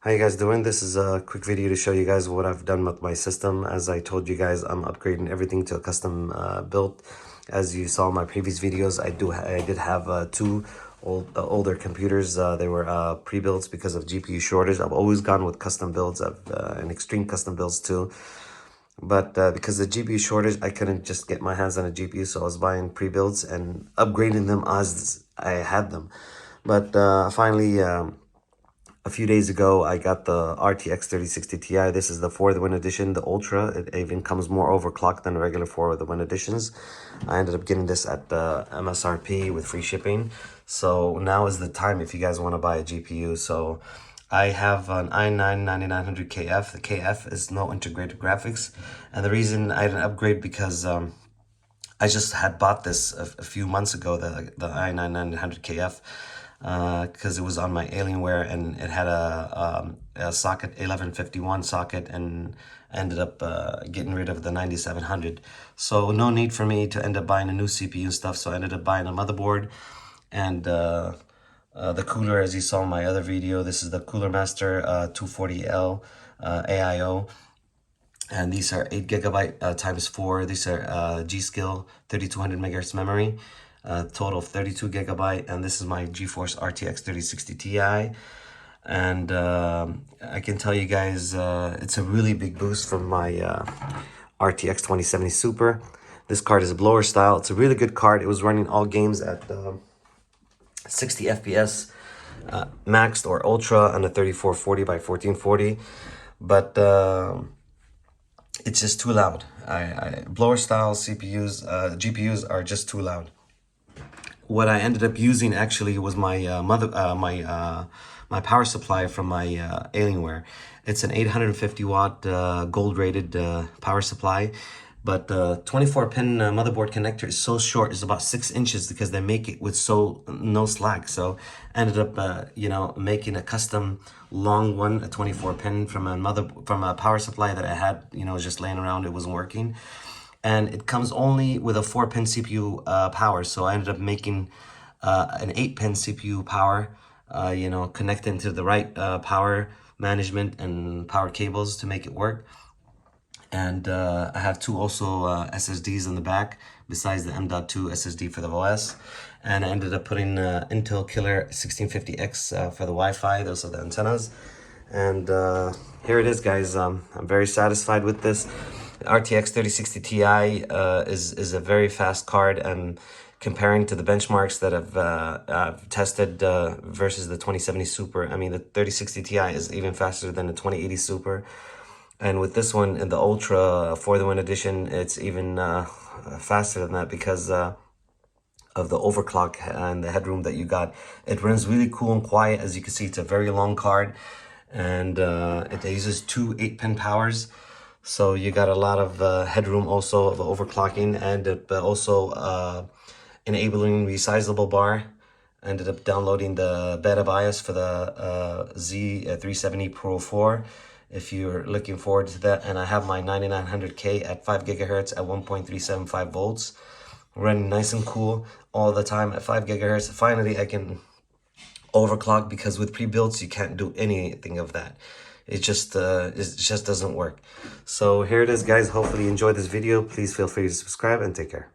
How you guys doing? This is a quick video to show you guys what I've done with my system. As I told you guys, I'm upgrading everything to a custom build. As you saw in my previous videos, I did have two older computers. They were pre-builds because of GPU shortage. I've always gone with custom builds, and extreme custom builds too. But because of the GPU shortage, I couldn't just get my hands on a GPU, so I was buying pre-builds and upgrading them as I had them. But finally, a few days ago, I got the RTX 3060 Ti. This is the for the win edition, the Ultra. It even comes more overclocked than the regular for the win editions. I ended up getting this at the MSRP with free shipping. So now is the time if you guys want to buy a GPU. So I have an i9-9900KF. The KF is no integrated graphics. And the reason I didn't upgrade because I just had bought this a few months ago, the i9-9900KF. Because it was on my Alienware and it had a socket 1151 socket, and ended up getting rid of the 9700. So no need for me to end up buying a new CPU stuff. So I ended up buying a motherboard and the cooler, as you saw in my other video. This is the Cooler Master 240L AIO. And these are 8GB times 4. These are G-Skill 3200 megahertz memory. Total of 32GB, and this is my GeForce RTX 3060 Ti. And I can tell you guys, it's a really big boost from my RTX 2070 Super. This card is a blower style. It's a really good card. It was running all games at 60 FPS maxed or ultra on the 3440 by 1440, but it's just too loud. Blower style CPUs, GPUs are just too loud. What I ended up using actually was my my power supply from my Alienware. It's an 850 watt gold rated power supply, but the 24-pin motherboard connector is so short. It's about 6 inches because they make it with no slack. So I ended up you know, making a custom long one, a 24-pin from a power supply that I had, you know, just laying around. It wasn't working. And it comes only with a 4-pin CPU power. So I ended up making an 8-pin CPU power, you know, connecting to the right power management and power cables to make it work. And I have two also SSDs in the back besides the M.2 SSD for the OS. And I ended up putting Intel Killer 1650X for the Wi-Fi. Those are the antennas. And here it is, guys. I'm very satisfied with this. The RTX 3060 Ti is a very fast card, and comparing to the benchmarks that I've tested versus the 2070 Super, I mean, the 3060 Ti is even faster than the 2080 Super. And with this one in the Ultra for the win edition, it's even faster than that because of the overclock and the headroom that you got. It runs really cool and quiet. As you can see, it's a very long card, and it uses two 8-pin powers. So you got a lot of headroom also of overclocking, and it also enabling resizable bar. I ended up downloading the beta BIOS for the Z370 Pro 4 if you're looking forward to that. And I have my 9900K at 5 gigahertz at 1.375 volts, running nice and cool all the time at 5 gigahertz. Finally, I can overclock, because with pre-builds you can't do anything of that. It just doesn't work. So here it is, guys. Hopefully you enjoyed this video. Please feel free to subscribe and take care.